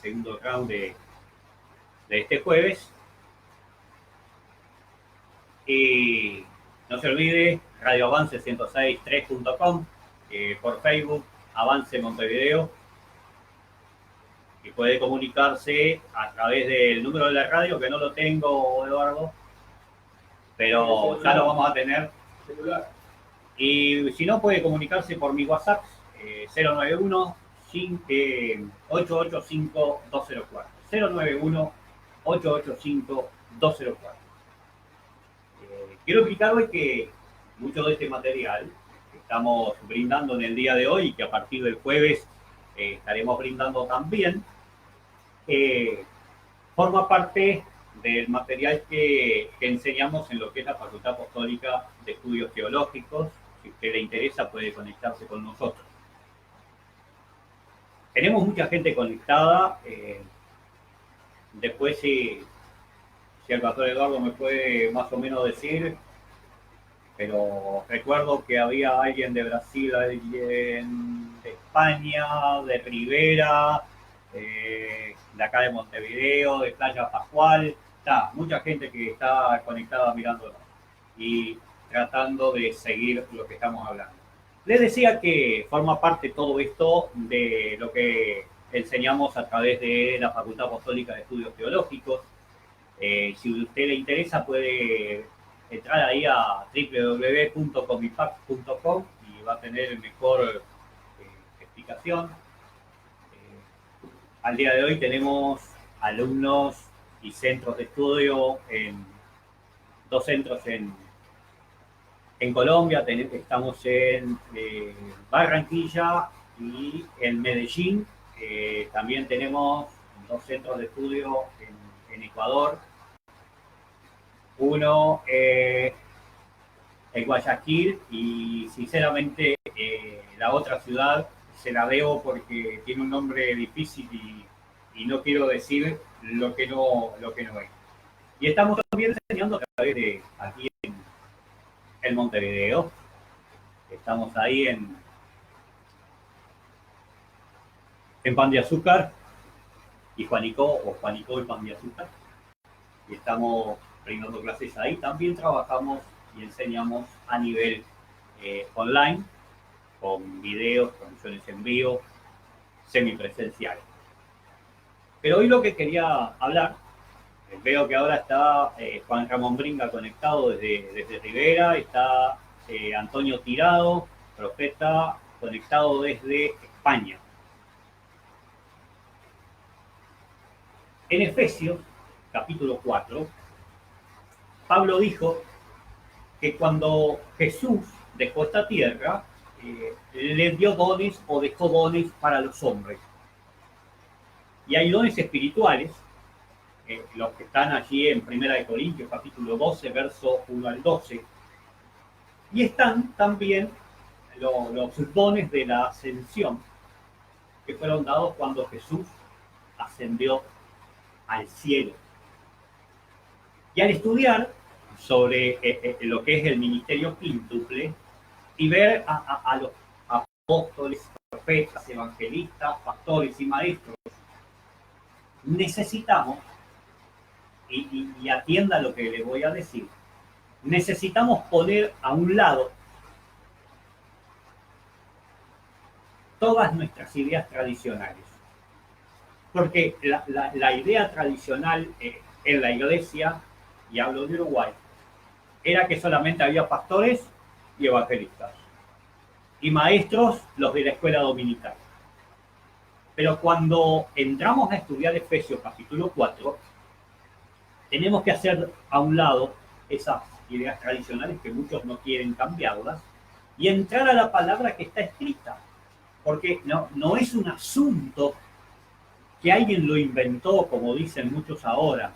segundo round de este jueves. Y no se olvide, radioavance1063.com, por Facebook, Avance Montevideo, y puede comunicarse a través del número de la radio, que no lo tengo, Eduardo, pero ya lo vamos a tener. Y si no, puede comunicarse por mi WhatsApp, 091-885-204. 091-885-204. Quiero explicarles que mucho de este material que estamos brindando en el día de hoy y que a partir del jueves estaremos brindando también, forma parte del material que enseñamos en lo que es la Facultad Apostólica de Estudios Teológicos. Si a usted le interesa, puede conectarse con nosotros. Tenemos mucha gente conectada. Después, si el pastor Eduardo me puede más o menos decir, pero recuerdo que había alguien de Brasil, alguien de España, de Rivera, de acá de Montevideo, de Playa Pascual. Está mucha gente que está conectada mirándonos y tratando de seguir lo que estamos hablando. Les decía que forma parte todo esto de lo que enseñamos a través de la Facultad Apostólica de Estudios Teológicos. Si a usted le interesa, puede entrar ahí a www.comipac.com y va a tener mejor explicación. Al día de hoy tenemos alumnos y centros de estudio en dos centros en Colombia. Estamos en Barranquilla y en Medellín. También tenemos dos centros de estudio en Ecuador. Uno en Guayaquil y sinceramente la otra ciudad se la debo porque tiene un nombre difícil y no quiero decir lo que no es. Y estamos también enseñando a través de aquí en Montevideo. Estamos ahí en Pan de Azúcar y Juanico y Pan de Azúcar. Y estamos brindando clases ahí. También trabajamos y enseñamos a nivel online, con videos, transmisiones en vivo, semipresenciales. Pero hoy lo que quería hablar, veo que ahora está Juan Ramón Bringa conectado desde Rivera, está Antonio Tirado, profeta, conectado desde España. En Efesios, capítulo 4, Pablo dijo que cuando Jesús dejó esta tierra, le dio dones o dejó dones para los hombres. Y hay dones espirituales, los que están allí en 1 Corintios, capítulo 12, verso 1 al 12. Y están también los dones de la ascensión, que fueron dados cuando Jesús ascendió al cielo. Y al estudiar sobre lo que es el ministerio quíntuple y ver a los apóstoles, profetas, evangelistas, pastores y maestros, necesitamos, y atienda lo que le voy a decir, necesitamos poner a un lado todas nuestras ideas tradicionales. Porque la idea tradicional en la iglesia, y hablo de Uruguay, era que solamente había pastores y evangelistas, y maestros, los de la escuela dominical. Pero cuando entramos a estudiar Efesios capítulo 4, tenemos que hacer a un lado esas ideas tradicionales que muchos no quieren cambiarlas y entrar a la palabra que está escrita. Porque no es un asunto que alguien lo inventó, como dicen muchos ahora,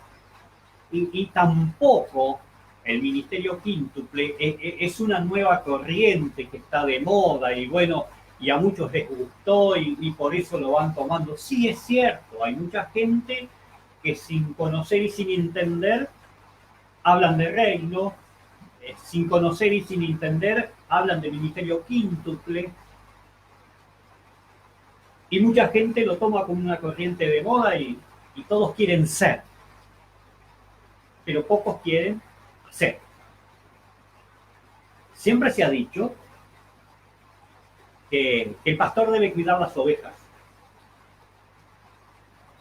y tampoco el ministerio quíntuple es una nueva corriente que está de moda y bueno, y a muchos les gustó y por eso lo van tomando. Sí, es cierto, hay mucha gente que sin conocer y sin entender hablan de reino, sin conocer y sin entender hablan de ministerio quíntuple. Y mucha gente lo toma como una corriente de moda y todos quieren ser, pero pocos quieren hacer. Siempre se ha dicho que el pastor debe cuidar las ovejas,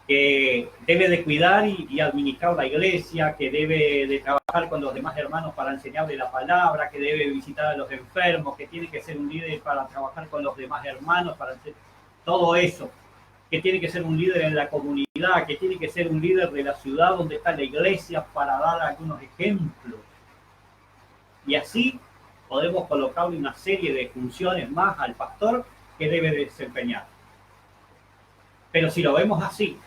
que debe de cuidar y administrar la iglesia, que debe de trabajar con los demás hermanos para enseñarle la palabra, que debe visitar a los enfermos, que tiene que ser un líder para trabajar con los demás hermanos, para hacer todo eso, que tiene que ser un líder en la comunidad, que tiene que ser un líder de la ciudad donde está la iglesia para dar algunos ejemplos. Y así podemos colocarle una serie de funciones más al pastor que debe desempeñar. Pero si lo vemos así,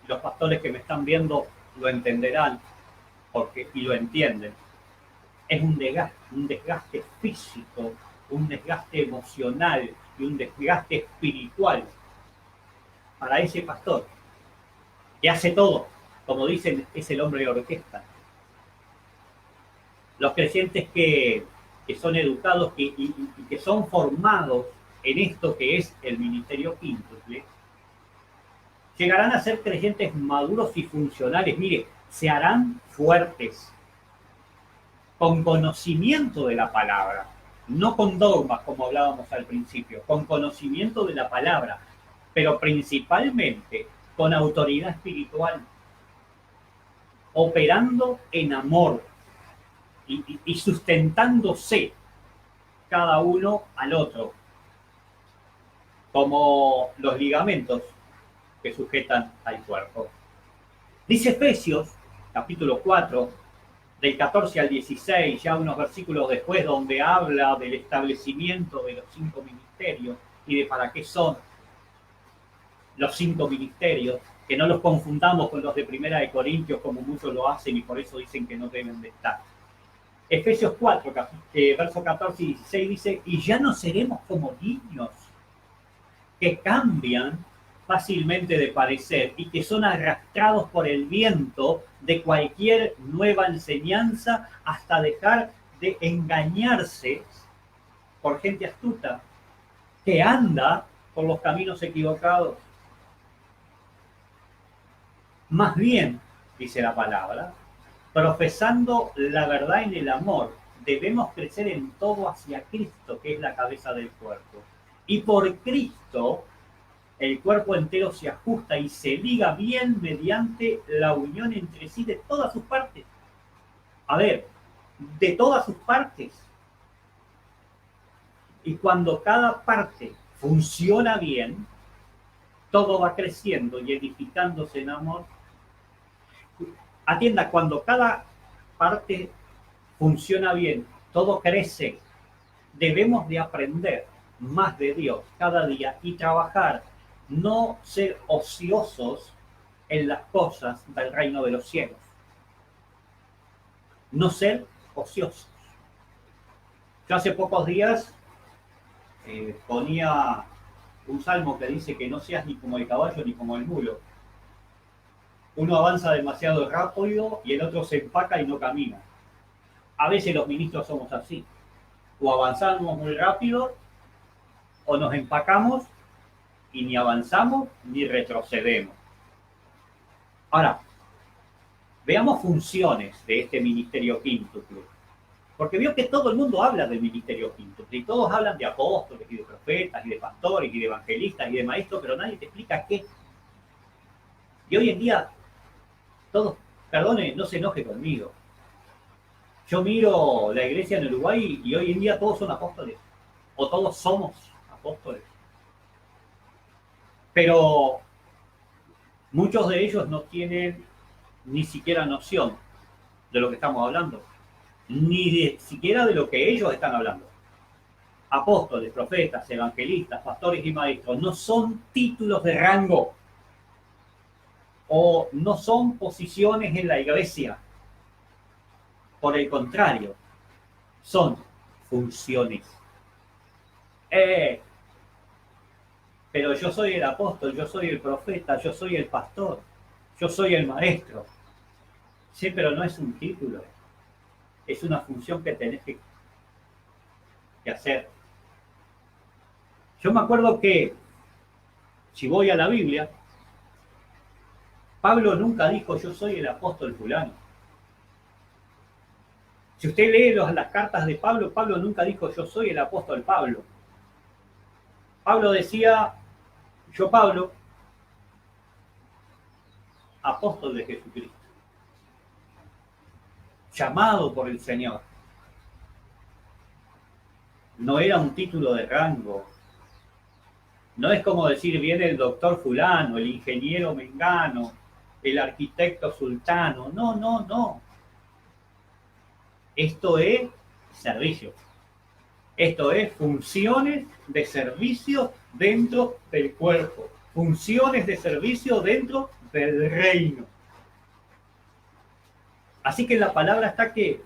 los pastores que me están viendo lo entenderán y lo entienden. Es un desgaste físico, un desgaste emocional y un desgaste espiritual para ese pastor que hace todo. Como dicen, es el hombre de orquesta. Los creyentes que son educados y que son formados en esto que es el ministerio quíntuple, llegarán a ser creyentes maduros y funcionales. Mire, se harán fuertes, con conocimiento de la palabra, no con dogmas como hablábamos al principio, con conocimiento de la palabra, pero principalmente con autoridad espiritual, operando en amor y sustentándose cada uno al otro, como los ligamentos que sujetan al cuerpo. Dice Efesios, capítulo 4, del 14 al 16, ya unos versículos después, donde habla del establecimiento de los 5 ministerios y de para qué son los 5 ministerios, que no los confundamos con los de Primera de Corintios, como muchos lo hacen y por eso dicen que no deben de estar. Efesios 4, versos 14 y 16 dice, y ya no seremos como niños que cambian fácilmente de parecer y que son arrastrados por el viento de cualquier nueva enseñanza hasta dejar de engañarse por gente astuta que anda por los caminos equivocados. Más bien, dice la palabra, profesando la verdad en el amor, debemos crecer en todo hacia Cristo, que es la cabeza del cuerpo. Y por Cristo, el cuerpo entero se ajusta y se liga bien mediante la unión entre sí de todas sus partes. A ver, de todas sus partes. Y cuando cada parte funciona bien, todo va creciendo y edificándose en amor. Atienda, cuando cada parte funciona bien, todo crece. Debemos de aprender más de Dios cada día y trabajar, no ser ociosos en las cosas del reino de los cielos. No ser ociosos. Yo hace pocos días ponía un salmo que dice que no seas ni como el caballo ni como el mulo. Uno avanza demasiado rápido y el otro se empaca y no camina. A veces los ministros somos así. O avanzamos muy rápido o nos empacamos y ni avanzamos ni retrocedemos. Ahora, veamos funciones de este ministerio quíntuple. Porque veo que todo el mundo habla del ministerio quíntuple y todos hablan de apóstoles y de profetas y de pastores y de evangelistas y de maestros, pero nadie te explica qué. Y hoy en día, todos, perdone, no se enoje conmigo. Yo miro la iglesia en Uruguay y hoy en día todos son apóstoles, o todos somos apóstoles. Pero muchos de ellos no tienen ni siquiera noción de lo que estamos hablando, ni siquiera de lo que ellos están hablando. Apóstoles, profetas, evangelistas, pastores y maestros no son títulos de rango o no son posiciones en la iglesia. Por el contrario, son funciones. Pero yo soy el apóstol, yo soy el profeta, yo soy el pastor, yo soy el maestro. Sí, pero no es un título. Es una función que tenés que hacer. Yo me acuerdo que, si voy a la Biblia, Pablo nunca dijo yo soy el apóstol fulano. Si usted lee las cartas de Pablo, Pablo nunca dijo yo soy el apóstol Pablo. Pablo decía, yo Pablo, apóstol de Jesucristo, llamado por el Señor. No era un título de rango. No es como decir viene el doctor fulano, el ingeniero mengano, el arquitecto sultano. No, no, no. Esto es servicio. Esto es funciones de servicio dentro del cuerpo. Funciones de servicio dentro del reino. Así que la palabra está que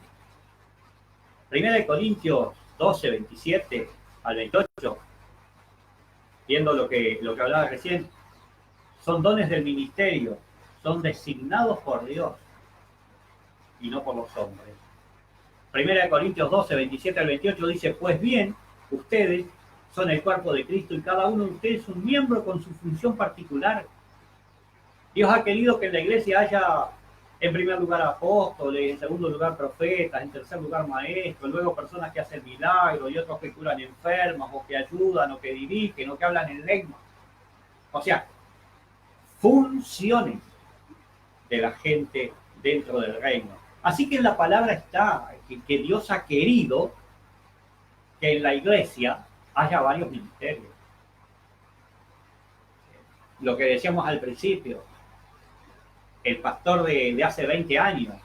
1 Corintios 12, 27 al 28, viendo lo que hablaba recién, son dones del ministerio, son designados por Dios y no por los hombres. 1 Corintios 12, 27 al 28 dice, pues bien, ustedes son el cuerpo de Cristo y cada uno de ustedes es un miembro con su función particular. Dios ha querido que en la iglesia haya, en primer lugar, apóstoles, en segundo lugar, profetas, en tercer lugar, maestros, luego personas que hacen milagros y otros que curan enfermos, o que ayudan, o que dirigen, o que hablan en lengua. O sea, funciones de la gente dentro del reino. Así que en la palabra está que Dios ha querido que en la iglesia haya varios ministerios. Lo que decíamos al principio, el pastor de hace 20 años,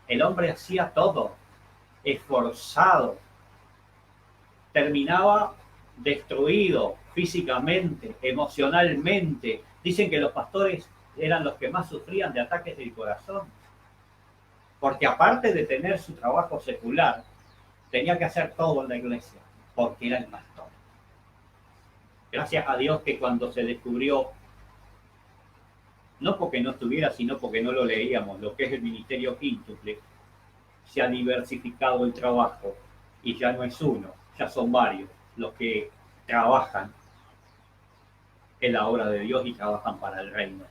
el hombre hacía todo, esforzado, terminaba destruido físicamente, emocionalmente. Dicen que los pastores eran los que más sufrían de ataques del corazón, porque aparte de tener su trabajo secular, tenía que hacer todo en la iglesia, porque era el pastor. Gracias a Dios que cuando se descubrió, no porque no estuviera, sino porque no lo leíamos, lo que es el ministerio quíntuple, se ha diversificado el trabajo y ya no es uno, ya son varios los que trabajan en la obra de Dios y trabajan para el reino.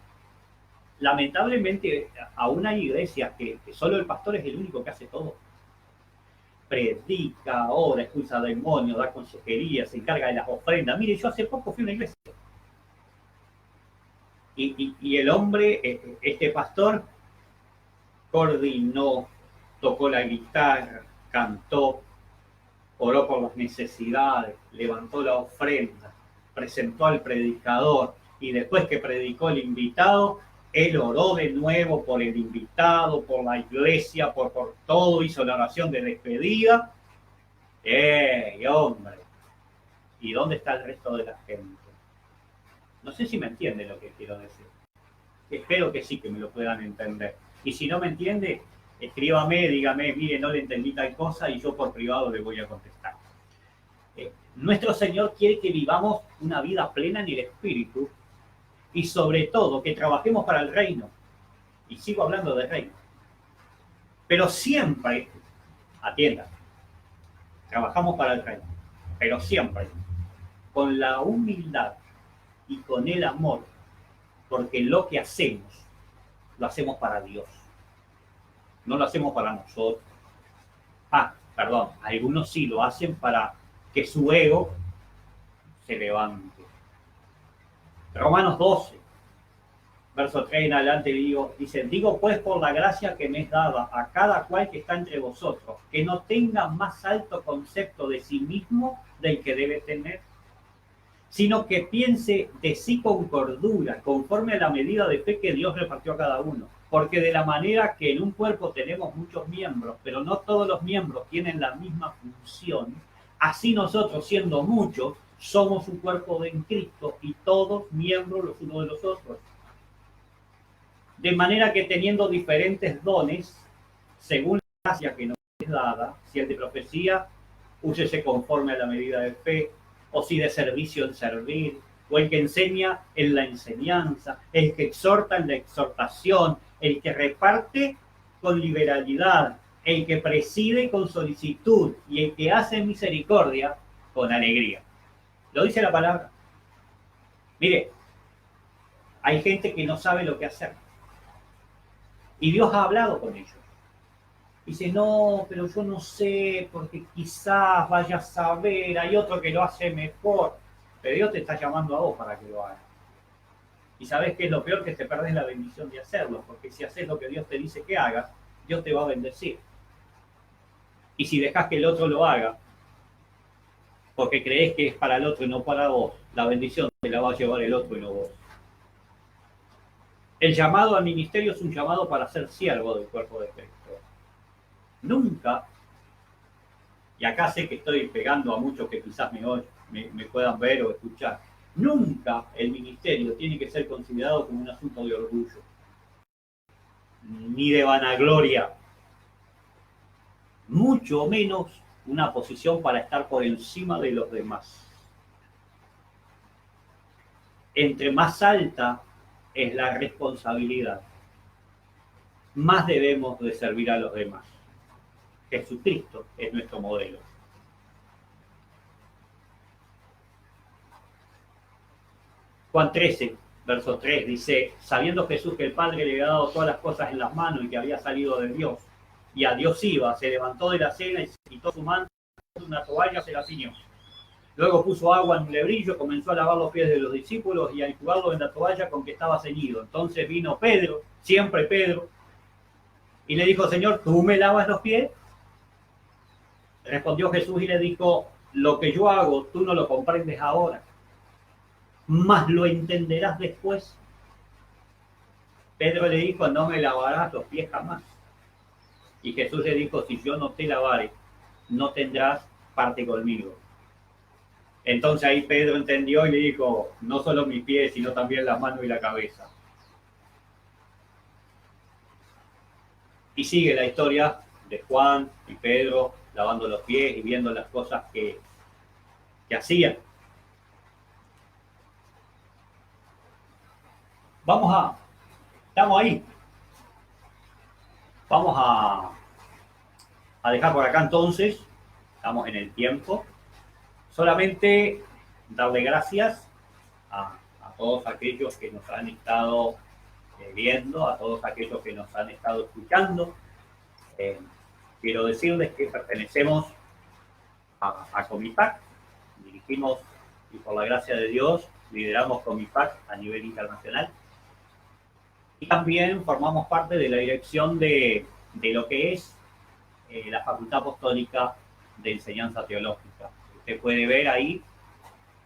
Lamentablemente, aún hay iglesias que solo el pastor es el único que hace todo. Predica, ora, expulsa demonios, da consejería, se encarga de las ofrendas. Mire, yo hace poco fui a una iglesia. Y el hombre, este pastor, coordinó, tocó la guitarra, cantó, oró por las necesidades, levantó la ofrenda, presentó al predicador y después que predicó el invitado, él oró de nuevo por el invitado, por la iglesia, por todo, hizo la oración de despedida. Hombre! ¿Y dónde está el resto de la gente? No sé si me entiende lo que quiero decir. Espero que sí, que me lo puedan entender. Y si no me entiende, escríbame, dígame, mire, no le entendí tal cosa y yo por privado le voy a contestar. Nuestro Señor quiere que vivamos una vida plena en el Espíritu y sobre todo que trabajemos para el reino. Y sigo hablando del reino. Pero siempre, atiendan, trabajamos para el reino, pero siempre con la humildad y con el amor, porque lo que hacemos, lo hacemos para Dios. No lo hacemos para nosotros. Perdón, algunos sí lo hacen para que su ego se levante. Romanos 12, verso 3 en adelante dice, digo pues por la gracia que me es dada a cada cual que está entre vosotros, que no tenga más alto concepto de sí mismo del que debe tener, sino que piense de sí con cordura, conforme a la medida de fe que Dios repartió a cada uno. Porque de la manera que en un cuerpo tenemos muchos miembros, pero no todos los miembros tienen la misma función, así nosotros, siendo muchos, somos un cuerpo en Cristo y todos miembros los unos de los otros. De manera que teniendo diferentes dones, según la gracia que nos es dada, si el de profecía, úsese conforme a la medida de fe, o si de servicio en servir, o el que enseña en la enseñanza, el que exhorta en la exhortación, el que reparte con liberalidad, el que preside con solicitud y el que hace misericordia con alegría. Lo dice la palabra. Mire, hay gente que no sabe lo que hacer. Y Dios ha hablado con ellos. Dice, no, pero yo no sé, porque quizás vaya a saber, hay otro que lo hace mejor. Pero Dios te está llamando a vos para que lo hagas. Y sabes que es lo peor, que te perdés la bendición de hacerlo, porque si haces lo que Dios te dice que hagas, Dios te va a bendecir. Y si dejas que el otro lo haga, porque crees que es para el otro y no para vos, la bendición te la va a llevar el otro y no vos. El llamado al ministerio es un llamado para ser siervo del cuerpo de Cristo. Nunca, y acá sé que estoy pegando a muchos que quizás me puedan ver o escuchar, nunca el ministerio tiene que ser considerado como un asunto de orgullo, ni de vanagloria, mucho menos una posición para estar por encima de los demás. Entre más alta es la responsabilidad, más debemos de servir a los demás. Jesucristo es nuestro modelo. Juan 13, verso 3 dice, sabiendo Jesús que el Padre le había dado todas las cosas en las manos y que había salido de Dios, y a Dios iba, se levantó de la cena y se quitó su manto, una toalla, se la ciñó. Luego puso agua en un lebrillo, comenzó a lavar los pies de los discípulos y a enjugarlos en la toalla con que estaba ceñido. Entonces vino Pedro, siempre Pedro, y le dijo, Señor, ¿tú me lavas los pies? Respondió Jesús y le dijo, lo que yo hago tú no lo comprendes ahora, mas lo entenderás después. Pedro le dijo, no me lavarás los pies jamás. Y Jesús le dijo, si yo no te lavare, no tendrás parte conmigo. Entonces ahí Pedro entendió y le dijo, no solo mis pies, sino también las manos y la cabeza. Y sigue la historia de Juan y Pedro lavando los pies y viendo las cosas que hacían. Estamos ahí. Vamos a dejar por acá entonces, estamos en el tiempo. Solamente darle gracias a todos aquellos que nos han estado viendo, a todos aquellos que nos han estado escuchando. Quiero decirles que pertenecemos a Comipac, dirigimos y por la gracia de Dios lideramos Comipac a nivel internacional. Y también formamos parte de la dirección de lo que es la Facultad Apostólica de Enseñanza Teológica. Usted puede ver ahí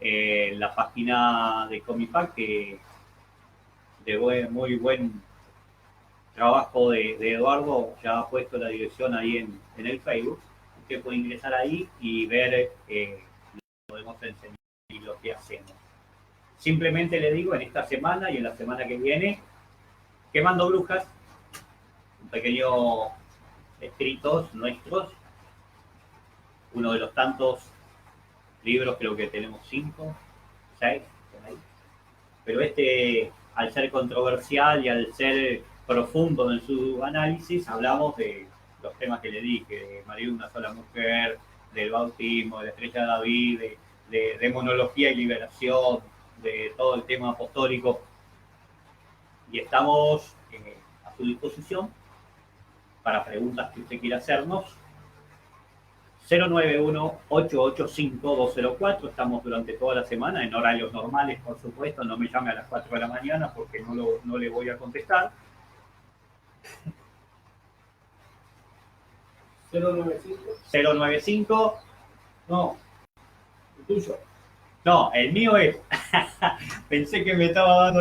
la página de Comipac, que de muy buen trabajo de Eduardo, ya ha puesto la dirección ahí en el Facebook. Usted puede ingresar ahí y ver lo que podemos enseñar y lo que hacemos. Simplemente le digo, en esta semana y en la semana que viene, Quemando Brujas, un pequeño escritos nuestros, uno de los tantos libros, creo que tenemos 5, 6, por ahí. Pero al ser controversial y al ser profundo en su análisis, hablamos de los temas que le dije, de María una sola mujer, del bautismo, de la estrella de David, de demonología y liberación, de todo el tema apostólico. Y estamos a su disposición para preguntas que usted quiera hacernos. 091-885-204. Estamos durante toda la semana en horarios normales, por supuesto. No me llame a las 4 de la mañana porque no le voy a contestar. 095. No, el tuyo. No, el mío es. Pensé que me estaba dando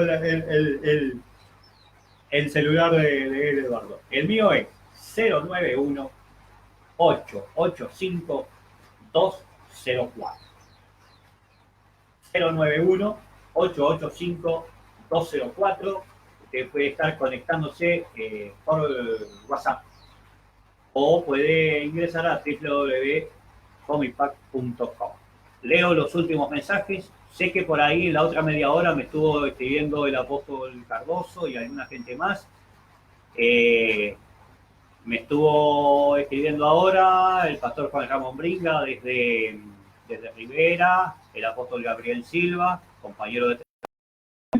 el celular de Eduardo. El mío es 091 885 204. 091 885 204. Usted puede estar conectándose por WhatsApp o puede ingresar a www.comipac.com. Leo los últimos mensajes. Sé que por ahí en la otra media hora me estuvo escribiendo el apóstol Cardoso y alguna gente más. Me estuvo escribiendo ahora el pastor Juan Ramón Bringa desde desde Rivera, el apóstol Gabriel Silva, compañero de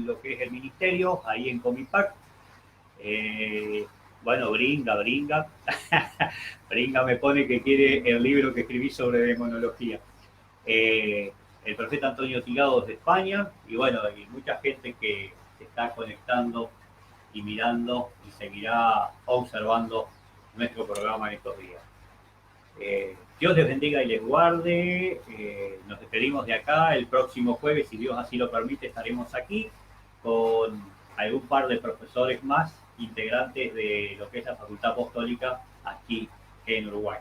lo que es el ministerio, ahí en Comipac. Bueno, Bringa. Bringa me pone que quiere el libro que escribí sobre demonología. El profeta Antonio Tigado de España, y bueno, y mucha gente que se está conectando y mirando y seguirá observando nuestro programa en estos días. Dios les bendiga y les guarde. Nos despedimos de acá. El próximo jueves, si Dios así lo permite, estaremos aquí con algún par de profesores más integrantes de lo que es la Facultad Apostólica aquí en Uruguay.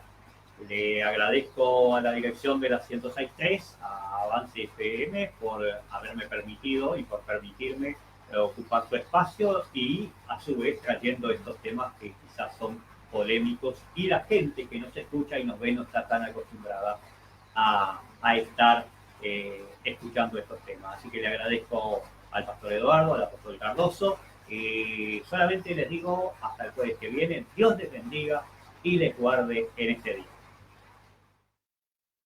Le agradezco a la dirección de la 106.3, a Avance FM, por haberme permitido y por permitirme ocupar su espacio y a su vez trayendo estos temas que quizás son polémicos y la gente que nos escucha y nos ve no está tan acostumbrada a estar escuchando estos temas. Así que le agradezco al pastor Eduardo, al apóstol Cardoso. Solamente les digo hasta el jueves que viene, Dios les bendiga y les guarde en este día.